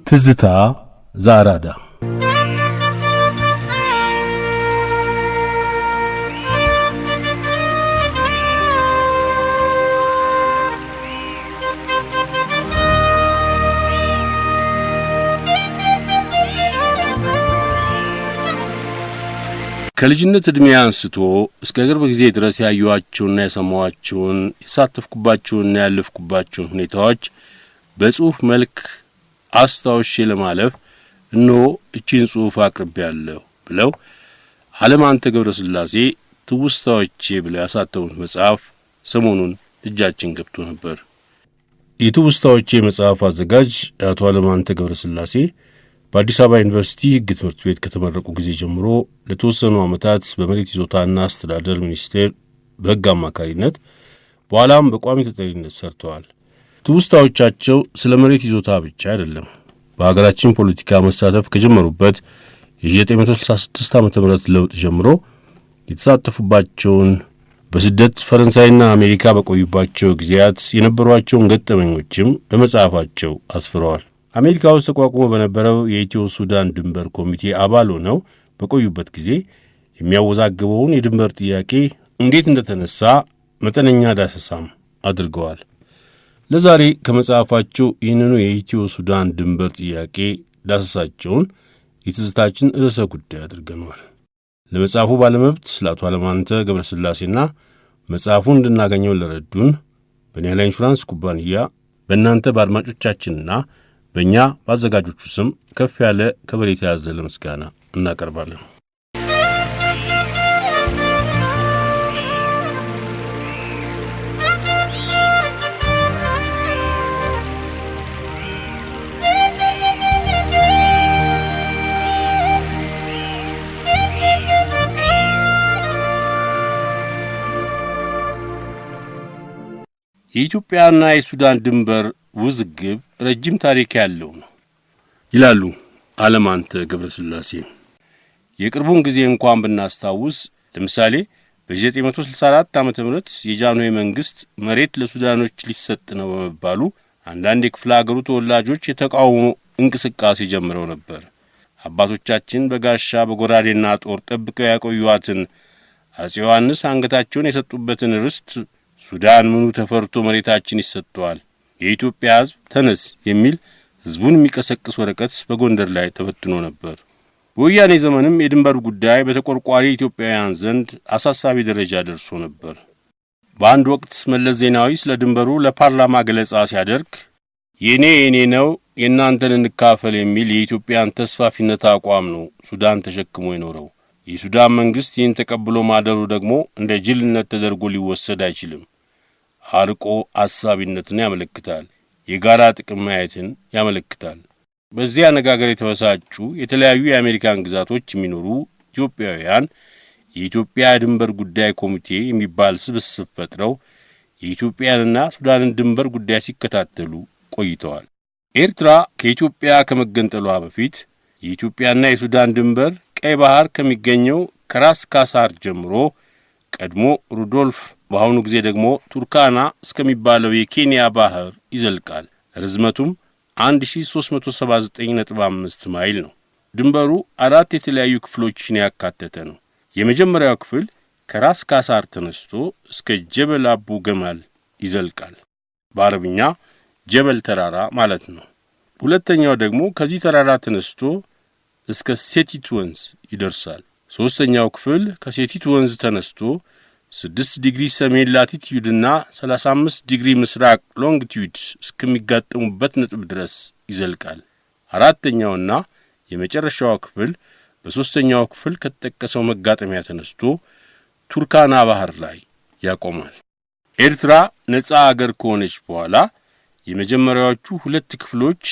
ትዝታ ዛራዳ ከልጅነት እድሜ አንስቶ እስከ ቅርብ ጊዜ ድረስ ያዩዋቸውና የሰማዋቸውን የሳተፍኩባቸውና ያለፍኩባቸውን ሁኔታዎች በጽሁፍ መልክ አስታውሼ ለማለፍ እነሆ እቺን ጽሁፍ አቅርቤያለሁ ብለው አለማንተ ገብረስላሴ ትውስታዎቼ ብለው ያሳተሙት መጽሐፍ ሰሞኑን እጃችን ገብቶ ነበር። የትውስታዎቼ መጽሐፍ አዘጋጅ አቶ አለማንተ ገብረስላሴ በአዲስ አበባ ዩኒቨርሲቲ ሕግ ትምህርት ቤት ከተመረቁ ጊዜ ጀምሮ ለተወሰኑ ዓመታት በመሬት ይዞታና አስተዳደር ሚኒስቴር በሕግ አማካሪነት በኋላም በቋሚ ተጠሪነት ሰርተዋል። ትውስታዎቻቸው ስለ መሬት ይዞታ ብቻ አይደለም። በሀገራችን ፖለቲካ መሳተፍ ከጀመሩበት የ1966 ዓ.ም ለውጥ ጀምሮ የተሳተፉባቸውን በስደት ፈረንሳይና አሜሪካ በቆዩባቸው ጊዜያት የነበሯቸውን ገጠመኞችም በመጽሐፋቸው አስፍረዋል። አሜሪካ ውስጥ ተቋቁሞ በነበረው የኢትዮ ሱዳን ድንበር ኮሚቴ አባል ሆነው በቆዩበት ጊዜ የሚያወዛግበውን የድንበር ጥያቄ እንዴት እንደተነሳ መጠነኛ ዳሰሳም አድርገዋል። ለዛሬ ከመጽሐፋቸው ይህንኑ የኢትዮ ሱዳን ድንበር ጥያቄ ዳሰሳቸውን የትዝታችን ርዕሰ ጉዳይ አድርገናል። ለመጽሐፉ ባለመብት ለአቶ አለማንተ ገብረስላሴና መጽሐፉን እንድናገኘው ለረዱን በኒያላ ኢንሹራንስ ኩባንያ በእናንተ በአድማጮቻችንና በእኛ ባዘጋጆቹ ስም ከፍ ያለ ከበሬታ ያዘለ ምስጋና እናቀርባለን። የኢትዮጵያና የሱዳን ድንበር ውዝግብ ረጅም ታሪክ ያለው ነው ይላሉ አለማንተ ገብረስላሴ። የቅርቡን ጊዜ እንኳን ብናስታውስ ለምሳሌ በ1964 ዓ.ም የጃንሆይ መንግስት መሬት ለሱዳኖች ሊሰጥ ነው በመባሉ አንዳንድ የክፍለ ሀገሩ ተወላጆች የተቃውሞ እንቅስቃሴ ጀምረው ነበር። አባቶቻችን በጋሻ በጎራዴና ጦር ጠብቀው ያቆዩዋትን አፄ ዮሐንስ አንገታቸውን የሰጡበትን ርስት ሱዳን ምኑ ተፈርቶ መሬታችን ይሰጠዋል፣ የኢትዮጵያ ሕዝብ ተነስ የሚል ሕዝቡን የሚቀሰቅስ ወረቀት በጎንደር ላይ ተበትኖ ነበር። በወያኔ ዘመንም የድንበር ጉዳይ በተቆርቋሪ ኢትዮጵያውያን ዘንድ አሳሳቢ ደረጃ ደርሶ ነበር። በአንድ ወቅት መለስ ዜናዊ ስለ ድንበሩ ለፓርላማ ገለጻ ሲያደርግ የኔ ነው የእናንተን እንካፈል የሚል የኢትዮጵያን ተስፋፊነት አቋም ነው ሱዳን ተሸክሞ የኖረው። የሱዳን መንግስት ይህን ተቀብሎ ማደሩ ደግሞ እንደ ጅልነት ተደርጎ ሊወሰድ አይችልም። አርቆ አሳቢነትን ያመለክታል። የጋራ ጥቅም ማየትን ያመለክታል። በዚህ አነጋገር የተበሳጩ የተለያዩ የአሜሪካን ግዛቶች የሚኖሩ ኢትዮጵያውያን የኢትዮጵያ ድንበር ጉዳይ ኮሚቴ የሚባል ስብስብ ፈጥረው የኢትዮጵያንና ሱዳንን ድንበር ጉዳይ ሲከታተሉ ቆይተዋል። ኤርትራ ከኢትዮጵያ ከመገንጠሏ በፊት የኢትዮጵያና የሱዳን ድንበር ቀይ ባህር ከሚገኘው ከራስ ካሳር ጀምሮ ቀድሞ ሩዶልፍ በአሁኑ ጊዜ ደግሞ ቱርካና እስከሚባለው የኬንያ ባህር ይዘልቃል። ርዝመቱም 1379.5 ማይል ነው። ድንበሩ አራት የተለያዩ ክፍሎችን ያካተተ ነው። የመጀመሪያው ክፍል ከራስ ካሳር ተነስቶ እስከ ጀበል አቡ ገማል ይዘልቃል። በአረብኛ ጀበል ተራራ ማለት ነው። ሁለተኛው ደግሞ ከዚህ ተራራ ተነስቶ እስከ ሴቲት ወንዝ ይደርሳል። ሶስተኛው ክፍል ከሴቲት ወንዝ ተነስቶ 6 ዲግሪ ሰሜን ላቲቲዩድና 35 ዲግሪ ምስራቅ ሎንጊቲዩድ እስከሚጋጠሙበት ነጥብ ድረስ ይዘልቃል። አራተኛውና የመጨረሻው ክፍል በሶስተኛው ክፍል ከተጠቀሰው መጋጠሚያ ተነስቶ ቱርካና ባህር ላይ ያቆማል። ኤርትራ ነጻ አገር ከሆነች በኋላ የመጀመሪያዎቹ ሁለት ክፍሎች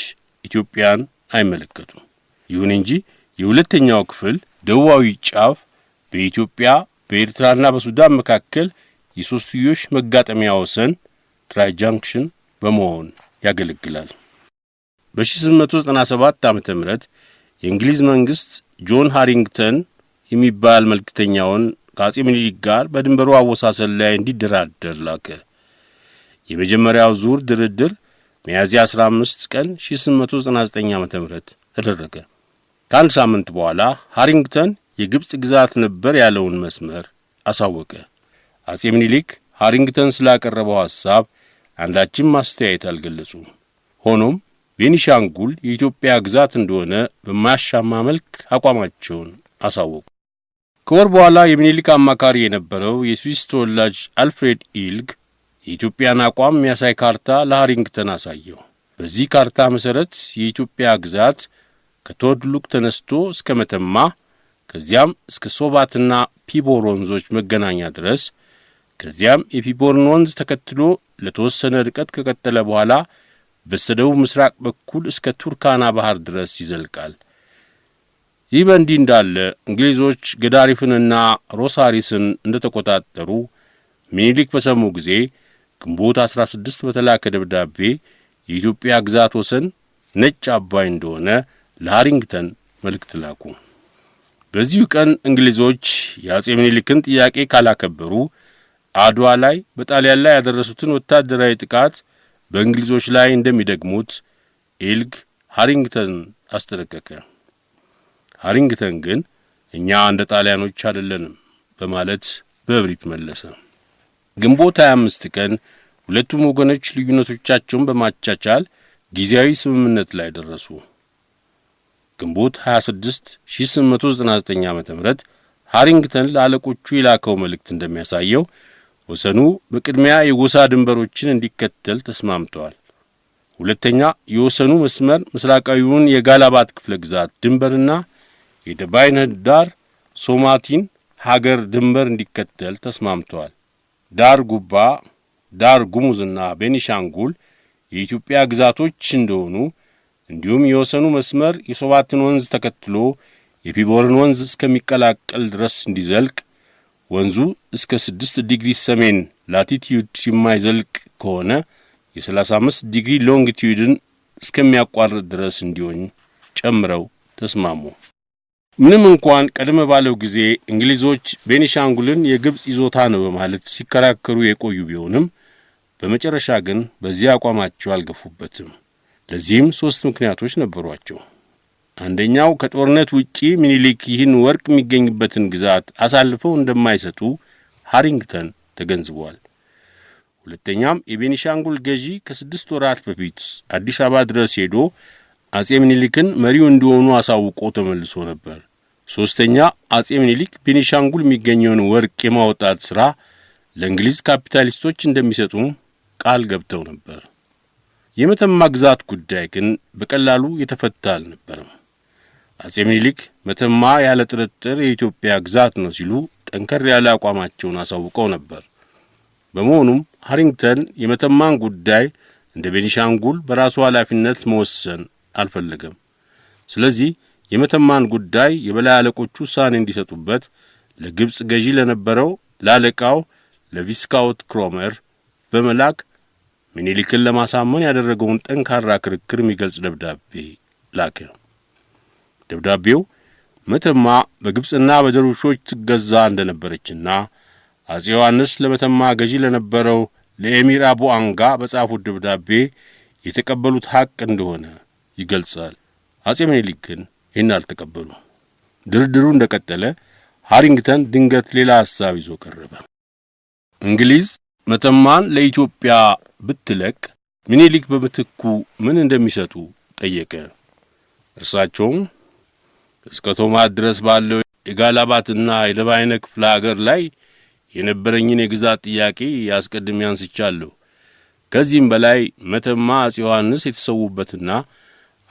ኢትዮጵያን አይመለከቱም። ይሁን እንጂ የሁለተኛው ክፍል ደቡባዊ ጫፍ በኢትዮጵያ በኤርትራና በሱዳን መካከል የሶስትዮሽ መጋጠሚያ ወሰን ትራይጃንክሽን በመሆን ያገለግላል። በ1897 ዓ.ም የእንግሊዝ መንግስት ጆን ሃሪንግተን የሚባል መልክተኛውን ከአጼ ምኒልክ ጋር በድንበሩ አወሳሰል ላይ እንዲደራደር ላከ። የመጀመሪያው ዙር ድርድር ሚያዝያ 15 ቀን 1899 ዓ.ም ተደረገ። ከአንድ ሳምንት በኋላ ሃሪንግተን የግብጽ ግዛት ነበር ያለውን መስመር አሳወቀ። አጼ ምኒልክ ሃሪንግተን ስላቀረበው ሐሳብ አንዳችም ማስተያየት አልገለጹም። ሆኖም ቤኒሻንጉል የኢትዮጵያ ግዛት እንደሆነ በማያሻማ መልክ አቋማቸውን አሳወቁ። ከወር በኋላ የሚኒሊክ አማካሪ የነበረው የስዊስ ተወላጅ አልፍሬድ ኢልግ የኢትዮጵያን አቋም የሚያሳይ ካርታ ለሃሪንግተን አሳየው። በዚህ ካርታ መሠረት የኢትዮጵያ ግዛት ከቶድሉቅ ተነስቶ እስከ መተማ ከዚያም እስከ ሶባትና ፒቦር ወንዞች መገናኛ ድረስ ከዚያም የፒቦርን ወንዝ ተከትሎ ለተወሰነ ርቀት ከቀጠለ በኋላ በስተደቡብ ምስራቅ በኩል እስከ ቱርካና ባህር ድረስ ይዘልቃል። ይህ በእንዲህ እንዳለ እንግሊዞች ገዳሪፍንና ሮሳሪስን እንደተቆጣጠሩ ሚኒሊክ በሰሙ ጊዜ ግንቦት 16 በተላከ ደብዳቤ የኢትዮጵያ ግዛት ወሰን ነጭ አባይ እንደሆነ ለሃሪንግተን መልእክት ላኩ። በዚሁ ቀን እንግሊዞች የአጼ ምኒልክን ጥያቄ ካላከበሩ አድዋ ላይ በጣሊያን ላይ ያደረሱትን ወታደራዊ ጥቃት በእንግሊዞች ላይ እንደሚደግሙት ኢልግ ሃሪንግተን አስጠነቀቀ። ሃሪንግተን ግን እኛ እንደ ጣሊያኖች አይደለንም በማለት በእብሪት መለሰ። ግንቦት 25 ቀን ሁለቱም ወገኖች ልዩነቶቻቸውን በማቻቻል ጊዜያዊ ስምምነት ላይ ደረሱ። ግንቦት 26 1899 ዓ.ም ሃሪንግተን ለአለቆቹ የላከው መልእክት እንደሚያሳየው ወሰኑ በቅድሚያ የጎሳ ድንበሮችን እንዲከተል ተስማምተዋል። ሁለተኛ የወሰኑ መስመር ምስራቃዊውን የጋላባት ክፍለ ግዛት ድንበርና የደባይነህ ዳር ሶማቲን ሀገር ድንበር እንዲከተል ተስማምተዋል። ዳር ጉባ፣ ዳር ጉሙዝና ቤኒሻንጉል የኢትዮጵያ ግዛቶች እንደሆኑ እንዲሁም የወሰኑ መስመር የሶባትን ወንዝ ተከትሎ የፒቦርን ወንዝ እስከሚቀላቀል ድረስ እንዲዘልቅ ወንዙ እስከ 6 ዲግሪ ሰሜን ላቲቲዩድ የማይዘልቅ ከሆነ የ35 ዲግሪ ሎንጊቲዩድን እስከሚያቋርጥ ድረስ እንዲሆን ጨምረው ተስማሙ። ምንም እንኳን ቀደም ባለው ጊዜ እንግሊዞች ቤኒሻንጉልን የግብጽ ይዞታ ነው በማለት ሲከራከሩ የቆዩ ቢሆንም በመጨረሻ ግን በዚህ አቋማቸው አልገፉበትም። ለዚህም 3 ምክንያቶች ነበሯቸው። አንደኛው ከጦርነት ውጪ ሚኒሊክ ይህን ወርቅ የሚገኝበትን ግዛት አሳልፈው እንደማይሰጡ ሃሪንግተን ተገንዝቧል። ሁለተኛም የቤኒሻንጉል ገዢ ከ6 ወራት በፊት አዲስ አበባ ድረስ ሄዶ አጼ ምኒልክን መሪው እንደሆኑ አሳውቆ ተመልሶ ነበር። ሶስተኛ አጼ ምኒልክ ቤኒሻንጉል የሚገኘውን ወርቅ የማውጣት ሥራ ለእንግሊዝ ካፒታሊስቶች እንደሚሰጡ ቃል ገብተው ነበር። የመተማ ግዛት ጉዳይ ግን በቀላሉ የተፈታ አልነበረም። አጼ ምኒልክ መተማ ያለ ጥርጥር የኢትዮጵያ ግዛት ነው ሲሉ ጠንከር ያለ አቋማቸውን አሳውቀው ነበር። በመሆኑም ሃሪንግተን የመተማን ጉዳይ እንደ ቤኒሻንጉል በራሱ ኃላፊነት መወሰን አልፈለገም። ስለዚህ የመተማን ጉዳይ የበላይ አለቆቹ ውሳኔ እንዲሰጡበት ለግብጽ ገዢ ለነበረው ላለቃው ለቪስካውት ክሮመር በመላክ ሚኒሊክን ለማሳመን ያደረገውን ጠንካራ ክርክር የሚገልጽ ደብዳቤ ላከ። ደብዳቤው መተማ በግብጽና በደርቡሾች ትገዛ እንደነበረችና አጼ ዮሐንስ ለመተማ ገዢ ለነበረው ለኤሚር አቡ አንጋ በጻፉት ደብዳቤ የተቀበሉት ሐቅ እንደሆነ ይገልጻል። አጼ ምኒልክ ግን ይህን አልተቀበሉ። ድርድሩ እንደቀጠለ ሃሪንግተን ድንገት ሌላ ሐሳብ ይዞ ቀረበ። እንግሊዝ መተማን ለኢትዮጵያ ብትለቅ ሚኒሊክ በምትኩ ምን እንደሚሰጡ ጠየቀ። እርሳቸውም እስከ ቶማት ድረስ ባለው የጋላባትና የደባይነ ክፍለ ሀገር ላይ የነበረኝን የግዛት ጥያቄ ያስቀድሜ አንስቻለሁ። ከዚህም በላይ መተማ አጼ ዮሐንስ የተሰዉበትና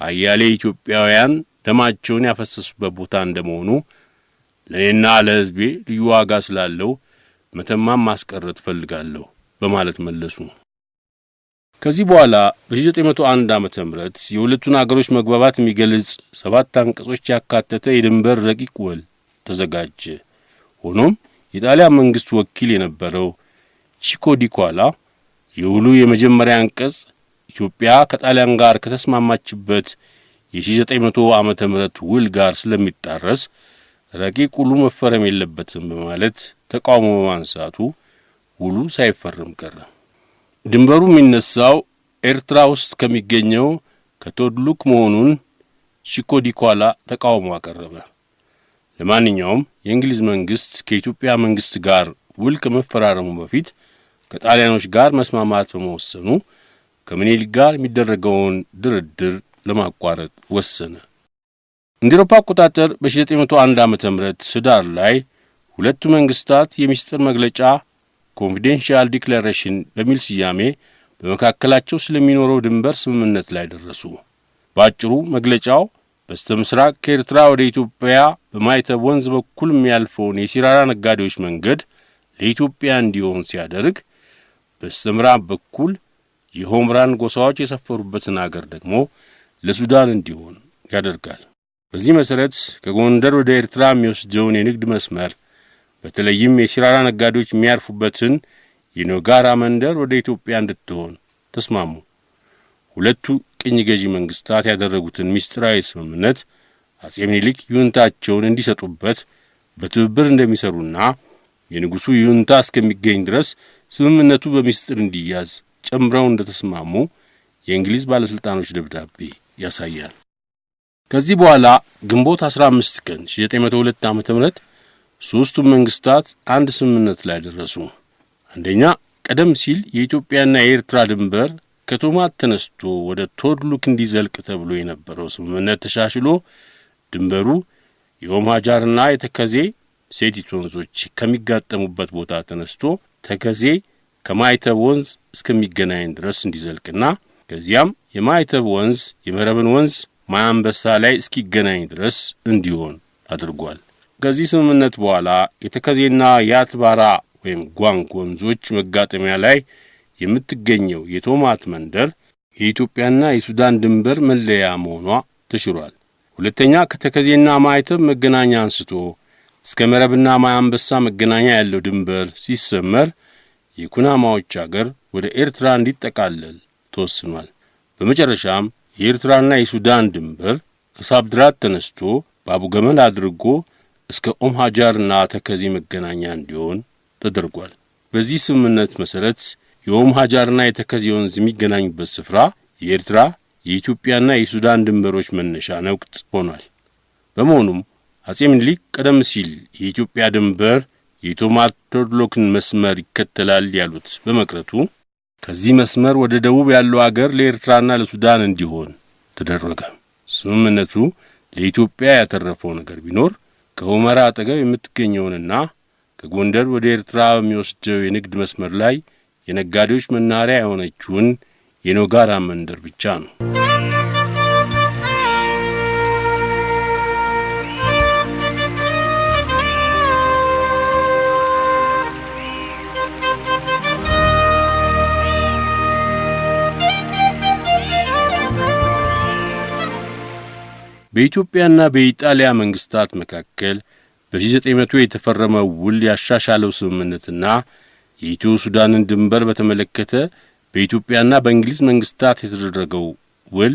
አያሌ ኢትዮጵያውያን ደማቸውን ያፈሰሱበት ቦታ እንደመሆኑ ለኔና ለሕዝቤ ልዩ ዋጋ ስላለው መተማን ማስቀረት ፈልጋለሁ በማለት መለሱ። ከዚህ በኋላ በ1901 ዓመተ ምህረት የሁለቱን አገሮች መግባባት የሚገልጽ 7 አንቀጾች ያካተተ የድንበር ረቂቅ ውል ተዘጋጀ። ሆኖም የጣሊያን መንግስት ወኪል የነበረው ቺኮ ዲኳላ የውሉ የመጀመሪያ አንቀጽ ኢትዮጵያ ከጣሊያን ጋር ከተስማማችበት የ1900 ዓመተ ምህረት ውል ጋር ስለሚጣረስ ረቂቅ ውሉ መፈረም የለበትም በማለት ተቃውሞ በማንሳቱ ውሉ ሳይፈረም ቀረ። ድንበሩ የሚነሳው ኤርትራ ውስጥ ከሚገኘው ከቶድሉክ መሆኑን ሺኮዲኳላ ተቃውሞ አቀረበ። ለማንኛውም የእንግሊዝ መንግስት ከኢትዮጵያ መንግስት ጋር ውል ከመፈራረሙ በፊት ከጣሊያኖች ጋር መስማማት በመወሰኑ ከምኒልክ ጋር የሚደረገውን ድርድር ለማቋረጥ ወሰነ። እንደ አውሮፓ አቆጣጠር በ1901 ዓመተ ምህረት ህዳር ላይ ሁለቱ መንግስታት የሚስጥር መግለጫ ኮንፊደንሻል ዲክላሬሽን በሚል ስያሜ በመካከላቸው ስለሚኖረው ድንበር ስምምነት ላይ ደረሱ። ባጭሩ መግለጫው በስተምስራቅ ከኤርትራ ወደ ኢትዮጵያ በማይተብ ወንዝ በኩል የሚያልፈውን የሲራራ ነጋዴዎች መንገድ ለኢትዮጵያ እንዲሆን ሲያደርግ፣ በስተምዕራብ በኩል የሆምራን ጎሳዎች የሰፈሩበትን አገር ደግሞ ለሱዳን እንዲሆን ያደርጋል። በዚህ መሰረት ከጎንደር ወደ ኤርትራ የሚወስደውን የንግድ መስመር በተለይም የሲራራ ነጋዴዎች የሚያርፉበትን የኖጋራ መንደር ወደ ኢትዮጵያ እንድትሆን ተስማሙ። ሁለቱ ቅኝ ገዢ መንግስታት ያደረጉትን ሚስጥራዊ ስምምነት አጼ ምኒልክ ይሁንታቸውን እንዲሰጡበት በትብብር እንደሚሰሩና የንጉሱ ይሁንታ እስከሚገኝ ድረስ ስምምነቱ በሚስጥር እንዲያዝ ጨምረው እንደተስማሙ የእንግሊዝ ባለስልጣኖች ደብዳቤ ያሳያል። ከዚህ በኋላ ግንቦት 15 ቀን 1902 ዓ.ም ሶስቱም መንግስታት አንድ ስምምነት ላይ ደረሱ። አንደኛ፣ ቀደም ሲል የኢትዮጵያና የኤርትራ ድንበር ከቶማት ተነስቶ ወደ ቶድሉክ እንዲዘልቅ ተብሎ የነበረው ስምምነት ተሻሽሎ ድንበሩ የኦም ሀጃርና የተከዜ ሴቲት ወንዞች ከሚጋጠሙበት ቦታ ተነስቶ ተከዜ ከማይተብ ወንዝ እስከሚገናኝ ድረስ እንዲዘልቅና ከዚያም የማይተብ ወንዝ የመረብን ወንዝ ማያንበሳ ላይ እስኪገናኝ ድረስ እንዲሆን አድርጓል። ከዚህ ስምምነት በኋላ የተከዜና የአትባራ ወይም ጓንግ ወንዞች መጋጠሚያ ላይ የምትገኘው የቶማት መንደር የኢትዮጵያና የሱዳን ድንበር መለያ መሆኗ ተሽሯል። ሁለተኛ፣ ከተከዜና ማይተብ መገናኛ አንስቶ እስከ መረብና ማያንበሳ መገናኛ ያለው ድንበር ሲሰመር የኩናማዎች አገር ወደ ኤርትራ እንዲጠቃለል ተወስኗል። በመጨረሻም የኤርትራና የሱዳን ድንበር ከሳብድራት ተነስቶ ባቡገመል አድርጎ እስከ ኦም ሀጃርና ተከዜ መገናኛ እንዲሆን ተደርጓል። በዚህ ስምምነት መሰረት የኦም ሀጃርና የተከዜ ወንዝ የሚገናኙበት ስፍራ የኤርትራ የኢትዮጵያና የሱዳን ድንበሮች መነሻ ነውጥ ሆኗል። በመሆኑም አጼ ምኒልክ ቀደም ሲል የኢትዮጵያ ድንበር የቶማት ቶድሎክን መስመር ይከተላል ያሉት በመቅረቱ ከዚህ መስመር ወደ ደቡብ ያለው አገር ለኤርትራና ለሱዳን እንዲሆን ተደረገ። ስምምነቱ ለኢትዮጵያ ያተረፈው ነገር ቢኖር ከሁመራ አጠገብ የምትገኘውንና ከጎንደር ወደ ኤርትራ በሚወስደው የንግድ መስመር ላይ የነጋዴዎች መናኸሪያ የሆነችውን የኖጋራ መንደር ብቻ ነው። በኢትዮጵያና በኢጣሊያ መንግስታት መካከል በ1900 የተፈረመው ውል ያሻሻለው ስምምነትና የኢትዮ ሱዳንን ድንበር በተመለከተ በኢትዮጵያና በእንግሊዝ መንግስታት የተደረገው ውል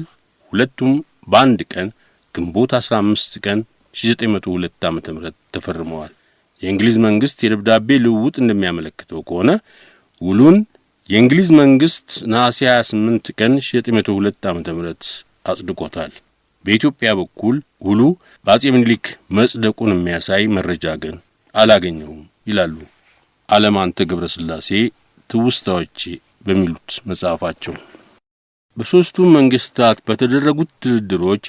ሁለቱም በአንድ ቀን ግንቦት 15 ቀን 1902 ዓ.ም ተፈርመዋል። የእንግሊዝ መንግስት የደብዳቤ ልውውጥ እንደሚያመለክተው ከሆነ ውሉን የእንግሊዝ መንግስት ነሐሴ 28 ቀን 1902 ዓ.ም አጽድቆታል። በኢትዮጵያ በኩል ውሉ በአጼ ምኒልክ መጽደቁን የሚያሳይ መረጃ ግን አላገኘውም ይላሉ አለማንተ ገብረስላሴ ትውስታዎች በሚሉት መጽሐፋቸው። በሶስቱም መንግስታት በተደረጉት ድርድሮች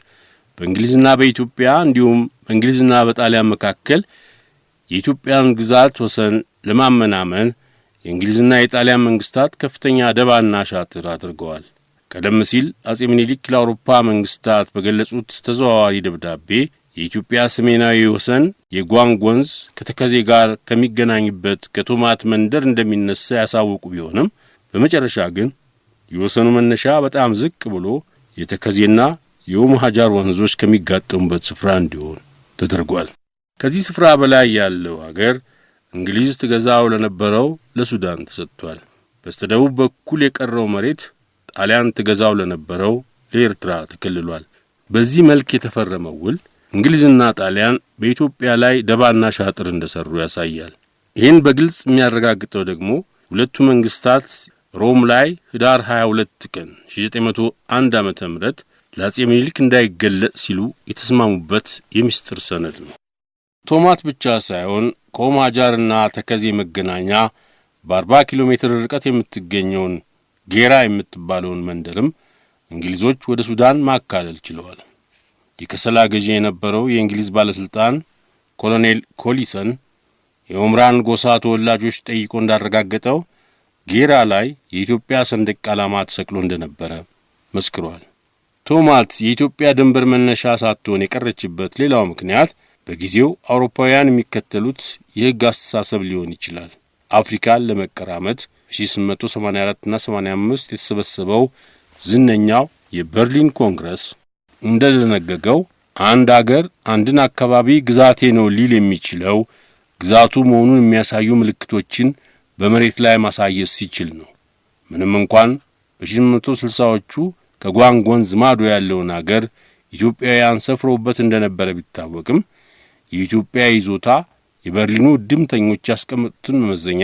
በእንግሊዝና በኢትዮጵያ እንዲሁም በእንግሊዝና በጣሊያን መካከል የኢትዮጵያን ግዛት ወሰን ለማመናመን የእንግሊዝና የጣሊያን መንግስታት ከፍተኛ ደባና ሻጥር አድርገዋል። ቀደም ሲል አጼ ምኒልክ ለአውሮፓ መንግስታት በገለጹት ተዘዋዋሪ ደብዳቤ የኢትዮጵያ ሰሜናዊ ወሰን የጓንግ ወንዝ ከተከዜ ጋር ከሚገናኝበት ከቶማት መንደር እንደሚነሳ ያሳወቁ ቢሆንም በመጨረሻ ግን የወሰኑ መነሻ በጣም ዝቅ ብሎ የተከዜና የኦም ሀጃር ወንዞች ከሚጋጠሙበት ስፍራ እንዲሆን ተደርጓል። ከዚህ ስፍራ በላይ ያለው አገር እንግሊዝ ትገዛው ለነበረው ለሱዳን ተሰጥቷል። በስተደቡብ በኩል የቀረው መሬት ጣሊያን ትገዛው ለነበረው ለኤርትራ ተከልሏል። በዚህ መልክ የተፈረመው ውል እንግሊዝና ጣሊያን በኢትዮጵያ ላይ ደባና ሻጥር እንደሰሩ ያሳያል። ይህን በግልጽ የሚያረጋግጠው ደግሞ ሁለቱ መንግስታት ሮም ላይ ህዳር 22 ቀን 1901 ዓመተ ምህረት ለአጼ ምኒልክ እንዳይገለጽ ሲሉ የተስማሙበት የምስጢር ሰነድ ነው። ቶማት ብቻ ሳይሆን ከኦማጃርና ተከዜ መገናኛ በ40 ኪሎ ሜትር ርቀት የምትገኘውን ጌራ የምትባለውን መንደርም እንግሊዞች ወደ ሱዳን ማካለል ችለዋል። የከሰላ ገዢ የነበረው የእንግሊዝ ባለስልጣን ኮሎኔል ኮሊሰን የኦምራን ጎሳ ተወላጆች ጠይቆ እንዳረጋገጠው ጌራ ላይ የኢትዮጵያ ሰንደቅ ዓላማ ተሰቅሎ እንደነበረ መስክሯል። ቶማት የኢትዮጵያ ድንበር መነሻ ሳትሆን የቀረችበት ሌላው ምክንያት በጊዜው አውሮፓውያን የሚከተሉት የሕግ አስተሳሰብ ሊሆን ይችላል። አፍሪካን ለመቀራመት በ1884 እና 85 የተሰበሰበው ዝነኛው የበርሊን ኮንግረስ እንደደነገገው አንድ አገር አንድን አካባቢ ግዛቴ ነው ሊል የሚችለው ግዛቱ መሆኑን የሚያሳዩ ምልክቶችን በመሬት ላይ ማሳየት ሲችል ነው። ምንም እንኳን በ1860ዎቹ ከጓንግ ወንዝ ማዶ ያለውን አገር ኢትዮጵያውያን ሰፍረውበት እንደነበረ ቢታወቅም የኢትዮጵያ ይዞታ የበርሊኑ ድምተኞች ያስቀመጡትን መመዘኛ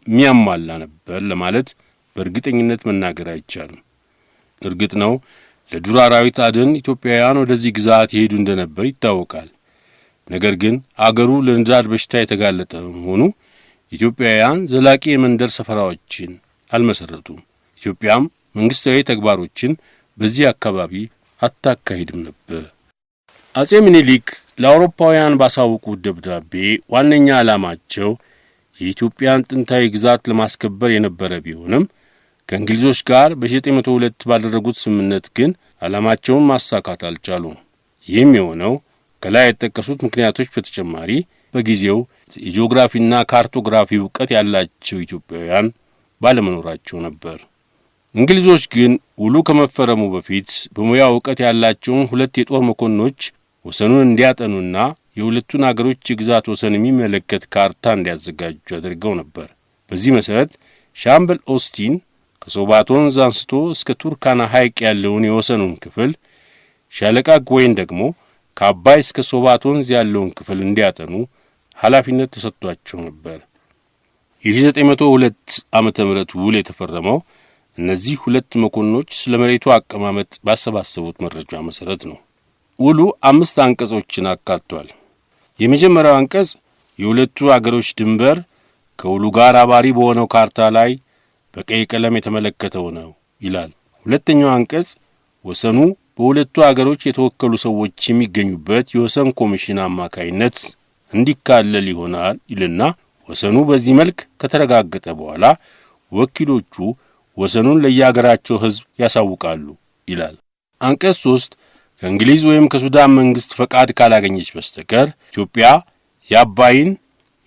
የሚያሟላ ነበር ለማለት በእርግጠኝነት መናገር አይቻልም። እርግጥ ነው ለዱር አራዊት አደን ኢትዮጵያውያን ወደዚህ ግዛት ይሄዱ እንደነበር ይታወቃል። ነገር ግን አገሩ ለንዳድ በሽታ የተጋለጠ በመሆኑ ኢትዮጵያውያን ዘላቂ የመንደር ሰፈራዎችን አልመሰረቱም። ኢትዮጵያም መንግስታዊ ተግባሮችን በዚህ አካባቢ አታካሂድም ነበር። አጼ ምኒልክ ለአውሮፓውያን ባሳወቁት ደብዳቤ ዋነኛ ዓላማቸው የኢትዮጵያን ጥንታዊ ግዛት ለማስከበር የነበረ ቢሆንም ከእንግሊዞች ጋር በ1902 ባደረጉት ስምምነት ግን ዓላማቸውን ማሳካት አልቻሉም። ይህም የሆነው ከላይ የተጠቀሱት ምክንያቶች በተጨማሪ በጊዜው የጂኦግራፊና ካርቶግራፊ ዕውቀት ያላቸው ኢትዮጵያውያን ባለመኖራቸው ነበር። እንግሊዞች ግን ውሉ ከመፈረሙ በፊት በሙያ ዕውቀት ያላቸውን ሁለት የጦር መኮንኖች ወሰኑን እንዲያጠኑና የሁለቱን አገሮች የግዛት ወሰን የሚመለከት ካርታ እንዲያዘጋጁ አድርገው ነበር። በዚህ መሰረት ሻምበል ኦስቲን ከሶባት ወንዝ አንስቶ እስከ ቱርካና ሐይቅ ያለውን የወሰኑን ክፍል፣ ሻለቃ ጎይን ደግሞ ከአባይ እስከ ሶባት ወንዝ ያለውን ክፍል እንዲያጠኑ ኃላፊነት ተሰጥቷቸው ነበር። የ1902 ዓመተ ምህረት ውል የተፈረመው እነዚህ ሁለት መኮንኖች ስለ መሬቱ አቀማመጥ ባሰባሰቡት መረጃ መሰረት ነው። ውሉ 5 አንቀጾችን አካቷል። የመጀመሪያው አንቀጽ የሁለቱ አገሮች ድንበር ከውሉ ጋር አባሪ በሆነው ካርታ ላይ በቀይ ቀለም የተመለከተው ነው ይላል። ሁለተኛው አንቀጽ ወሰኑ በሁለቱ አገሮች የተወከሉ ሰዎች የሚገኙበት የወሰን ኮሚሽን አማካይነት እንዲካለል ይሆናል ይልና ወሰኑ በዚህ መልክ ከተረጋገጠ በኋላ ወኪሎቹ ወሰኑን ለየአገራቸው ሕዝብ ያሳውቃሉ ይላል። አንቀጽ 3 ከእንግሊዝ ወይም ከሱዳን መንግስት ፈቃድ ካላገኘች በስተቀር ኢትዮጵያ የአባይን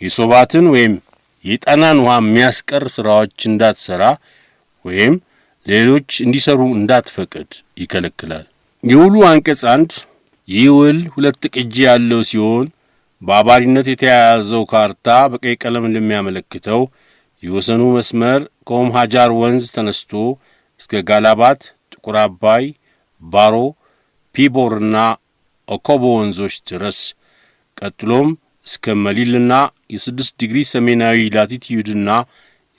የሶባትን ወይም የጣናን ውሃ የሚያስቀር ስራዎች እንዳትሰራ ወይም ሌሎች እንዲሰሩ እንዳትፈቅድ ይከለክላል። የውሉ አንቀጽ 1 ይህ ውል 2 ቅጂ ያለው ሲሆን በአባሪነት የተያያዘው ካርታ በቀይ ቀለም እንደሚያመለክተው የወሰኑ መስመር ከኦምሃጃር ወንዝ ተነስቶ እስከ ጋላባት፣ ጥቁር አባይ፣ ባሮ፣ ፒቦርና ኦኮቦ ወንዞች ድረስ ቀጥሎም እስከ መሊልና የ6 ዲግሪ ሰሜናዊ ላቲቲዩድና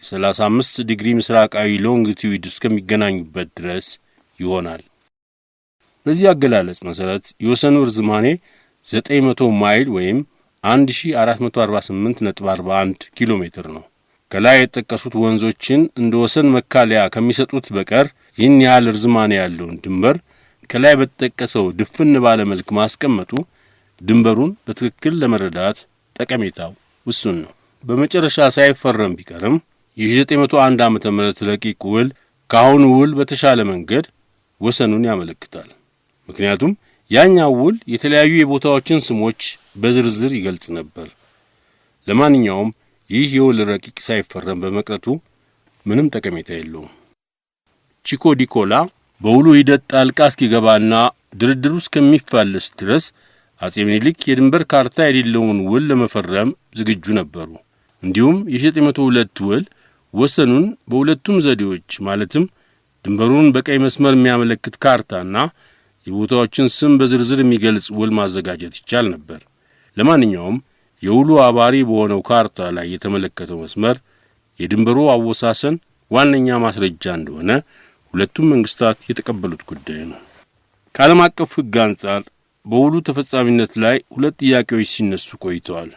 የ35 ዲግሪ ምስራቃዊ ሎንጊቲዩድ እስከሚገናኙበት ድረስ ይሆናል። በዚህ አገላለጽ መሰረት የወሰኑ ርዝማኔ 900 ማይል ወይም 1448.41 ኪሎ ሜትር ነው። ከላይ የተጠቀሱት ወንዞችን እንደ ወሰን መካለያ ከሚሰጡት በቀር ይህን ያህል ርዝማኔ ያለውን ድንበር ከላይ በተጠቀሰው ድፍን ባለ መልክ ማስቀመጡ ድንበሩን በትክክል ለመረዳት ጠቀሜታው ውሱን ነው። በመጨረሻ ሳይፈረም ቢቀርም የ1901 ዓመተ ምህረት ረቂቅ ውል ከአሁኑ ውል በተሻለ መንገድ ወሰኑን ያመለክታል። ምክንያቱም ያኛው ውል የተለያዩ የቦታዎችን ስሞች በዝርዝር ይገልጽ ነበር። ለማንኛውም ይህ የውል ረቂቅ ሳይፈረም በመቅረቱ ምንም ጠቀሜታ የለውም። ቺኮ ዲኮላ በውሉ ሂደት ጣልቃ እስኪገባና ድርድሩ እስከሚፋለስ ድረስ አጼ ምኒልክ የድንበር ካርታ የሌለውን ውል ለመፈረም ዝግጁ ነበሩ። እንዲሁም የ1902 ውል ወሰኑን በሁለቱም ዘዴዎች ማለትም ድንበሩን በቀይ መስመር የሚያመለክት ካርታና የቦታዎችን ስም በዝርዝር የሚገልጽ ውል ማዘጋጀት ይቻል ነበር። ለማንኛውም የውሉ አባሪ በሆነው ካርታ ላይ የተመለከተው መስመር የድንበሩ አወሳሰን ዋነኛ ማስረጃ እንደሆነ ሁለቱም መንግስታት የተቀበሉት ጉዳይ ነው። ከዓለም አቀፍ ሕግ አንጻር በውሉ ተፈጻሚነት ላይ ሁለት ጥያቄዎች ሲነሱ ቆይተዋል።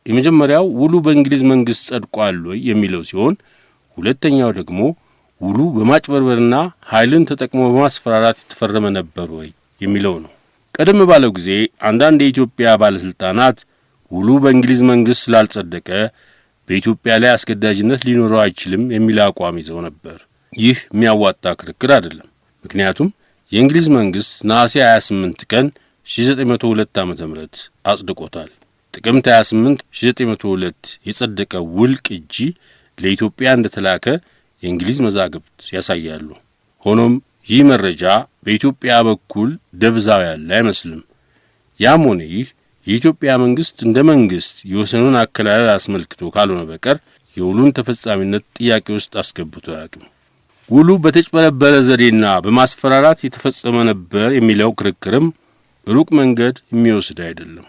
የመጀመሪያው ውሉ በእንግሊዝ መንግስት ጸድቋል ወይ የሚለው ሲሆን ሁለተኛው ደግሞ ውሉ በማጭበርበርና ኃይልን ተጠቅሞ በማስፈራራት የተፈረመ ነበር ወይ የሚለው ነው። ቀደም ባለው ጊዜ አንዳንድ የኢትዮጵያ ባለስልጣናት ውሉ በእንግሊዝ መንግስት ስላልጸደቀ በኢትዮጵያ ላይ አስገዳጅነት ሊኖረው አይችልም የሚል አቋም ይዘው ነበር። ይህ የሚያዋጣ ክርክር አይደለም። ምክንያቱም የእንግሊዝ መንግስት ነሐሴ 28 ቀን 1902 ዓ.ም አጽድቆታል። ጥቅምት 28 1902 የጸደቀ ውል ቅጂ ለኢትዮጵያ እንደተላከ የእንግሊዝ መዛግብት ያሳያሉ። ሆኖም ይህ መረጃ በኢትዮጵያ በኩል ደብዛው ያለ አይመስልም። ያም ሆነ ይህ የኢትዮጵያ መንግስት እንደ መንግስት የወሰኑን አከላለል አስመልክቶ ካልሆነ በቀር የውሉን ተፈጻሚነት ጥያቄ ውስጥ አስገብቶ አያውቅም። ውሉ በተጭበረበረ ዘዴና በማስፈራራት የተፈጸመ ነበር የሚለው ክርክርም ሩቅ መንገድ የሚወስድ አይደለም።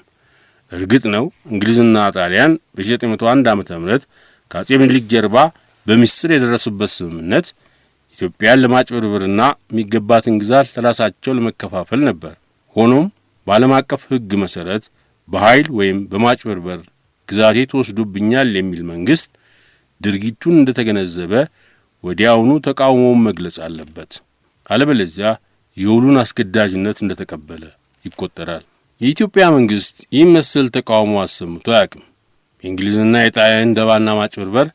እርግጥ ነው እንግሊዝና ጣሊያን በ1901 ዓ.ም ከአጼ ምኒልክ ጀርባ በሚስጥር የደረሱበት ስምምነት ኢትዮጵያን ለማጭበርበርና የሚገባትን ግዛት ለራሳቸው ለመከፋፈል ነበር። ሆኖም በዓለም አቀፍ ሕግ መሰረት በኃይል ወይም በማጭበርበር ግዛቴ ተወስዶብኛል የሚል መንግስት ድርጊቱን እንደተገነዘበ ወዲያውኑ ተቃውሞውን መግለጽ አለበት። አለበለዚያ የውሉን አስገዳጅነት እንደተቀበለ ይቆጠራል። የኢትዮጵያ መንግስት ይህን መሰል ተቃውሞ አሰምቶ አያውቅም። የእንግሊዝና የጣሊያን ደባና ማጭበርበር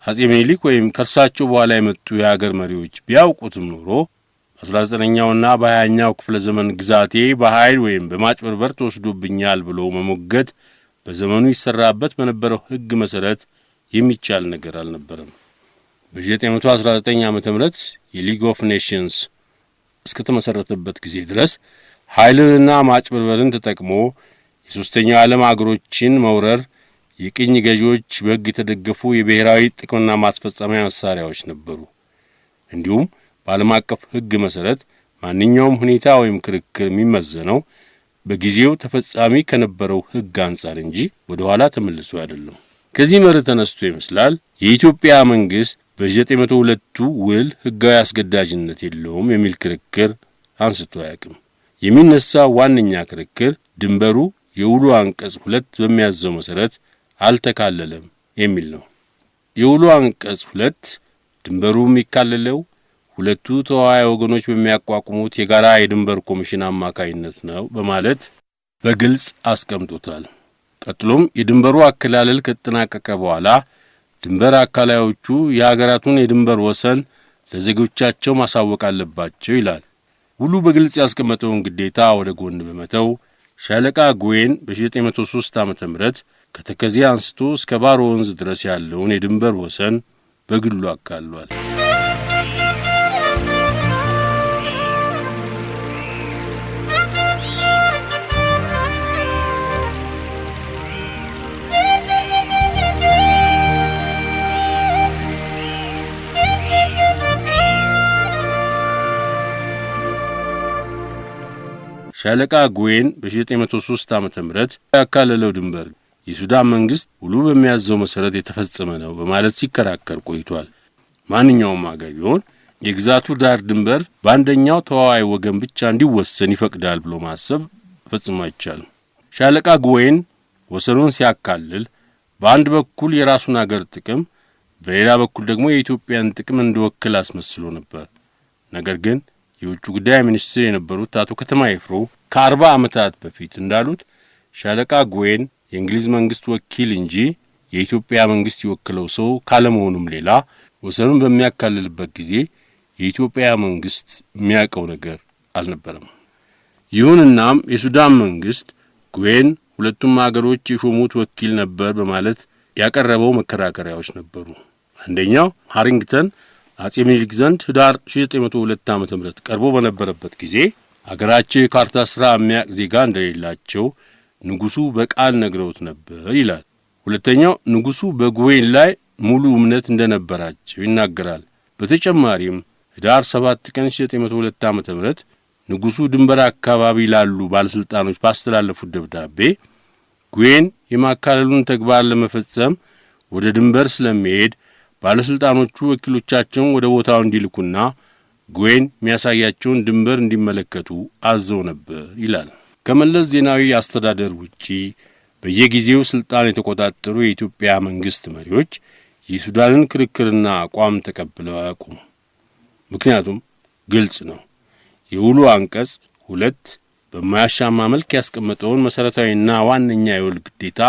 አጼ ምኒልክ ወይም ከርሳቸው በኋላ የመጡ የሀገር መሪዎች ቢያውቁትም ኖሮ በ19ኛውና በ20ኛው ክፍለ ዘመን ግዛቴ በኃይል ወይም በማጭበርበር ተወስዶብኛል ብሎ መሞገት በዘመኑ ይሰራበት በነበረው ሕግ መሰረት የሚቻል ነገር አልነበረም። በ1919 ዓ.ም የሊግ ኦፍ ኔሽንስ እስከተመሰረተበት ጊዜ ድረስ ኃይልንና ማጭበርበርን ተጠቅሞ የሶስተኛው ዓለም አገሮችን መውረር የቅኝ ገዢዎች በሕግ የተደገፉ የብሔራዊ ጥቅምና ማስፈጸሚያ መሳሪያዎች ነበሩ። እንዲሁም በዓለም አቀፍ ሕግ መሰረት ማንኛውም ሁኔታ ወይም ክርክር የሚመዘነው በጊዜው ተፈጻሚ ከነበረው ሕግ አንጻር እንጂ ወደ ኋላ ተመልሶ አይደለም። ከዚህ መርህ ተነስቶ ይመስላል የኢትዮጵያ መንግስት በ1902ቱ ውል ሕጋዊ አስገዳጅነት የለውም የሚል ክርክር አንስቶ አያውቅም። የሚነሳው ዋነኛ ክርክር ድንበሩ የውሉ አንቀጽ 2 በሚያዘው መሰረት አልተካለለም የሚል ነው። የውሉ አንቀጽ 2 ድንበሩ የሚካለለው ሁለቱ ተዋዋይ ወገኖች በሚያቋቁሙት የጋራ የድንበር ኮሚሽን አማካይነት ነው በማለት በግልጽ አስቀምጦታል። ቀጥሎም የድንበሩ አከላለል ከተጠናቀቀ በኋላ ድንበር አካላዮቹ የሀገራቱን የድንበር ወሰን ለዜጎቻቸው ማሳወቅ አለባቸው ይላል። ውሉ በግልጽ ያስቀመጠውን ግዴታ ወደ ጎን በመተው ሻለቃ ጉዌን በ1903 ዓ.ም ከተከዜ አንስቶ እስከ ባሮ ወንዝ ድረስ ያለውን የድንበር ወሰን በግሉ አካሏል። ሻለቃ ጉዌን በ1903 ዓ.ም ያካለለው ድንበር የሱዳን መንግስት ውሉ በሚያዘው መሰረት የተፈጸመ ነው በማለት ሲከራከር ቆይቷል። ማንኛውም አገር ቢሆን የግዛቱ ዳር ድንበር በአንደኛው ተዋዋይ ወገን ብቻ እንዲወሰን ይፈቅዳል ብሎ ማሰብ ፈጽሞ አይቻልም። ሻለቃ ጉዌን ወሰኑን ሲያካልል በአንድ በኩል የራሱን አገር ጥቅም፣ በሌላ በኩል ደግሞ የኢትዮጵያን ጥቅም እንደወክል አስመስሎ ነበር። ነገር ግን የውጭ ጉዳይ ሚኒስትር የነበሩት አቶ ከተማ ይፍሩ ከ40 ዓመታት በፊት እንዳሉት ሻለቃ ጉዌን የእንግሊዝ መንግስት ወኪል እንጂ የኢትዮጵያ መንግስት ይወክለው ሰው ካለመሆኑም ሌላ ወሰኑን በሚያካልልበት ጊዜ የኢትዮጵያ መንግስት የሚያውቀው ነገር አልነበረም። ይሁንናም የሱዳን መንግስት ጉዌን ሁለቱም አገሮች የሾሙት ወኪል ነበር በማለት ያቀረበው መከራከሪያዎች ነበሩ። አንደኛው ሃሪንግተን አጼ ምኒልክ ዘንድ ህዳር 1902 ዓ.ም ቀርቦ በነበረበት ጊዜ አገራቸው የካርታ ስራ የሚያውቅ ዜጋ እንደሌላቸው ንጉሱ በቃል ነግረውት ነበር ይላል። ሁለተኛው ንጉሱ በጉዌን ላይ ሙሉ እምነት እንደነበራቸው ይናገራል። በተጨማሪም ህዳር 7 ቀን 1902 ዓ.ም ንጉሱ ድንበር አካባቢ ላሉ ባለስልጣኖች ባስተላለፉት ደብዳቤ ጉዌን የማካለሉን ተግባር ለመፈጸም ወደ ድንበር ስለሚሄድ ባለስልጣኖቹ ወኪሎቻቸውን ወደ ቦታው እንዲልኩና ጉዌን የሚያሳያቸውን ድንበር እንዲመለከቱ አዘው ነበር ይላል። ከመለስ ዜናዊ አስተዳደር ውጪ በየጊዜው ስልጣን የተቆጣጠሩ የኢትዮጵያ መንግስት መሪዎች የሱዳንን ክርክርና አቋም ተቀብለው አያውቁም። ምክንያቱም ግልጽ ነው። የውሉ አንቀጽ 2 በማያሻማ መልክ ያስቀመጠውን መሰረታዊና ዋነኛ የውል ግዴታ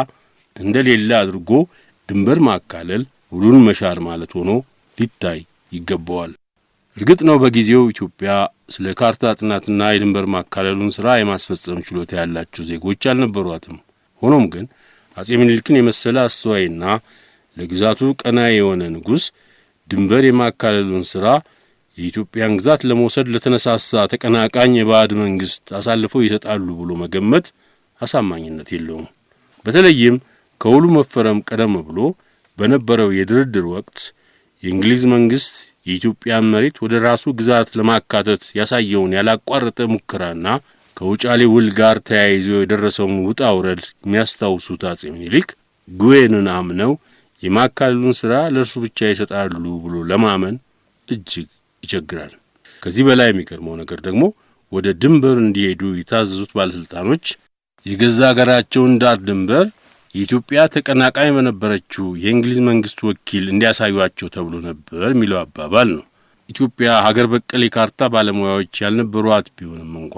እንደሌለ አድርጎ ድንበር ማካለል ውሉን መሻር ማለት ሆኖ ሊታይ ይገባዋል። እርግጥ ነው በጊዜው ኢትዮጵያ ስለ ካርታ ጥናትና የድንበር ማካለሉን ስራ የማስፈጸም ችሎታ ያላቸው ዜጎች አልነበሯትም። ሆኖም ግን አጼ ምኒልክን የመሰለ አስተዋይና ለግዛቱ ቀናኢ የሆነ ንጉስ ድንበር የማካለሉን ስራ የኢትዮጵያን ግዛት ለመውሰድ ለተነሳሳ ተቀናቃኝ የባዕድ መንግስት አሳልፈው ይሰጣሉ ብሎ መገመት አሳማኝነት የለውም። በተለይም ከውሉ መፈረም ቀደም ብሎ በነበረው የድርድር ወቅት የእንግሊዝ መንግስት የኢትዮጵያን መሬት ወደ ራሱ ግዛት ለማካተት ያሳየውን ያላቋረጠ ሙከራና ከውጫሌ ውል ጋር ተያይዞ የደረሰውን ውጣ ውረድ የሚያስታውሱት አጼ ምኒልክ ጉዌንን አምነው የማካለሉን ስራ ለእርሱ ብቻ ይሰጣሉ ብሎ ለማመን እጅግ ይቸግራል። ከዚህ በላይ የሚገርመው ነገር ደግሞ ወደ ድንበር እንዲሄዱ የታዘዙት ባለስልጣኖች የገዛ ሀገራቸውን ዳር ድንበር የኢትዮጵያ ተቀናቃኝ በነበረችው የእንግሊዝ መንግስት ወኪል እንዲያሳዩአቸው ተብሎ ነበር የሚለው አባባል ነው። ኢትዮጵያ ሀገር በቀል የካርታ ባለሙያዎች ያልነበሯት ቢሆንም እንኳ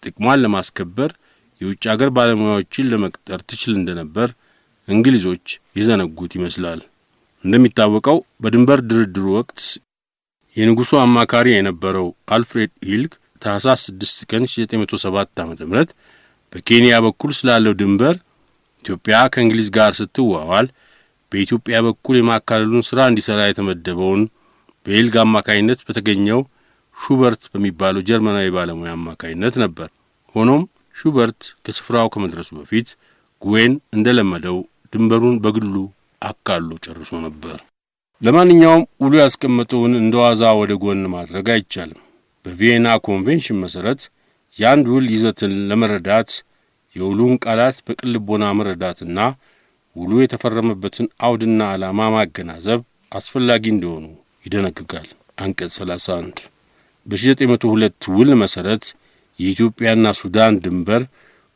ጥቅሟን ለማስከበር የውጭ ሀገር ባለሙያዎችን ለመቅጠር ትችል እንደነበር እንግሊዞች የዘነጉት ይመስላል። እንደሚታወቀው በድንበር ድርድሩ ወቅት የንጉሱ አማካሪ የነበረው አልፍሬድ ሂልክ ታህሳስ 6 ቀን 1907 ዓ.ም በኬንያ በኩል ስላለው ድንበር ኢትዮጵያ ከእንግሊዝ ጋር ስትዋዋል በኢትዮጵያ በኩል የማካለሉን ስራ እንዲሰራ የተመደበውን በሂልክ አማካይነት በተገኘው ሹበርት በሚባለው ጀርመናዊ ባለሙያ አማካይነት ነበር። ሆኖም ሹበርት ከስፍራው ከመድረሱ በፊት ጉዌን እንደለመደው ድንበሩን በግሉ አካሎ ጨርሶ ነበር። ለማንኛውም ውሉ ያስቀመጠውን እንደዋዛ ወደ ጎን ማድረግ አይቻልም። በቪየና ኮንቬንሽን መሰረት የአንድ ውል ይዘትን ለመረዳት የውሉን ቃላት በቅልቦና መረዳትና ውሉ የተፈረመበትን አውድና ዓላማ ማገናዘብ አስፈላጊ እንደሆኑ ይደነግጋል። አንቀጽ 31 በ1902 ውል መሰረት የኢትዮጵያና ሱዳን ድንበር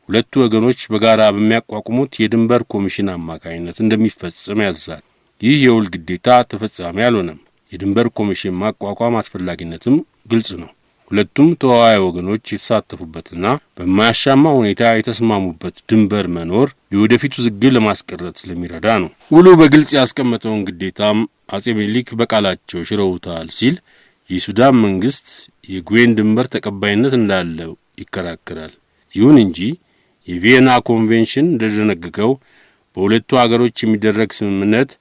ሁለቱ ወገኖች በጋራ በሚያቋቁሙት የድንበር ኮሚሽን አማካይነት እንደሚፈጸም ያዛል። ይህ የውል ግዴታ ተፈጻሚ አልሆነም። የድንበር ኮሚሽን ማቋቋም አስፈላጊነትም ግልጽ ነው። ሁለቱም ተዋዋይ ወገኖች የተሳተፉበትና በማያሻማ ሁኔታ የተስማሙበት ድንበር መኖር የወደፊቱ ውዝግብ ለማስቀረት ስለሚረዳ ነው። ውሉ በግልጽ ያስቀመጠውን ግዴታም አጼ ምኒልክ በቃላቸው ሽረውታል ሲል የሱዳን መንግስት የጉዌን ድንበር ተቀባይነት እንዳለው ይከራከራል። ይሁን እንጂ የቪየና ኮንቬንሽን እንደደነገገው በሁለቱ ሀገሮች የሚደረግ ስምምነት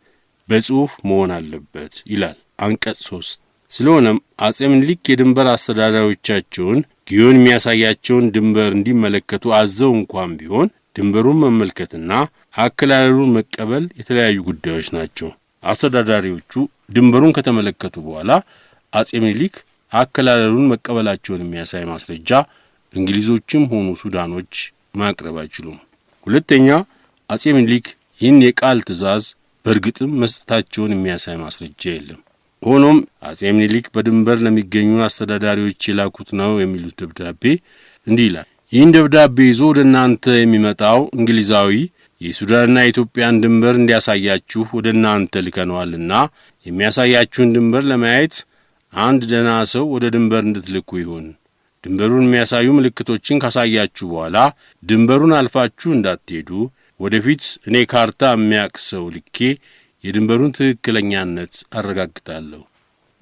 በጽሁፍ መሆን አለበት ይላል አንቀጽ 3። ስለሆነም አጼ ምኒልክ የድንበር አስተዳዳሪዎቻቸውን ጉዌን የሚያሳያቸውን ድንበር እንዲመለከቱ አዘው እንኳን ቢሆን ድንበሩን መመልከትና አከላለሉን መቀበል የተለያዩ ጉዳዮች ናቸው። አስተዳዳሪዎቹ ድንበሩን ከተመለከቱ በኋላ አጼ ምኒልክ አከላለሉን መቀበላቸውን የሚያሳይ ማስረጃ እንግሊዞችም ሆኑ ሱዳኖች ማቅረብ አይችሉም። ሁለተኛ አጼ ምኒልክ ይህን የቃል ትእዛዝ በእርግጥም መስጠታቸውን የሚያሳይ ማስረጃ የለም። ሆኖም አጼ ምኒልክ በድንበር ለሚገኙ አስተዳዳሪዎች የላኩት ነው የሚሉት ደብዳቤ እንዲህ ይላል። ይህን ደብዳቤ ይዞ ወደ እናንተ የሚመጣው እንግሊዛዊ የሱዳንና የኢትዮጵያን ድንበር እንዲያሳያችሁ ወደ እናንተ ልከነዋልና የሚያሳያችሁን ድንበር ለማየት አንድ ደህና ሰው ወደ ድንበር እንድትልኩ ይሁን። ድንበሩን የሚያሳዩ ምልክቶችን ካሳያችሁ በኋላ ድንበሩን አልፋችሁ እንዳትሄዱ ወደፊት እኔ ካርታ የሚያቅሰው ልኬ የድንበሩን ትክክለኛነት አረጋግጣለሁ።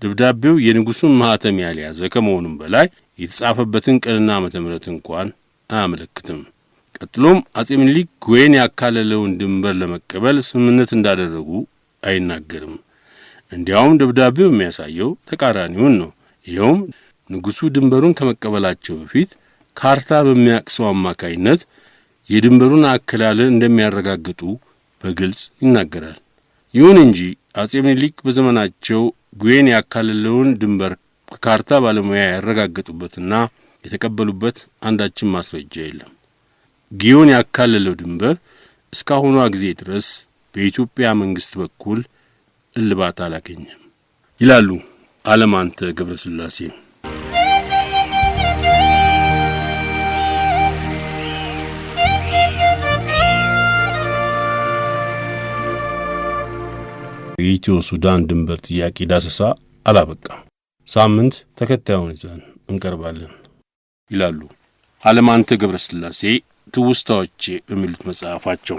ደብዳቤው የንጉሱን ማህተም ያልያዘ ከመሆኑም በላይ የተጻፈበትን ቀንና ዓመተ ምህረት እንኳን አያመለክትም። ቀጥሎም አጼ ምኒልክ ጉዌን ያካለለውን ድንበር ለመቀበል ስምምነት እንዳደረጉ አይናገርም። እንዲያውም ደብዳቤው የሚያሳየው ተቃራኒውን ነው። ይኸውም ንጉሱ ድንበሩን ከመቀበላቸው በፊት ካርታ በሚያቅሰው አማካይነት የድንበሩን አከላለል እንደሚያረጋግጡ በግልጽ ይናገራል። ይሁን እንጂ አጼ ምኒልክ በዘመናቸው ጉዌን ያካለለውን ድንበር ከካርታ ባለሙያ ያረጋግጡበትና የተቀበሉበት አንዳችም ማስረጃ የለም። ጉዌን ያካለለው ድንበር እስካሁኗ ጊዜ ድረስ በኢትዮጵያ መንግስት በኩል እልባት አላገኘም ይላሉ አለማንተ ገብረስላሴ። የኢትዮ ሱዳን ድንበር ጥያቄ ዳሰሳ አላበቃም። ሳምንት ተከታዩን ይዘን እንቀርባለን ይላሉ አለማንተ ገብረስላሴ ትውስታዎቼ በሚሉት መጽሐፋቸው።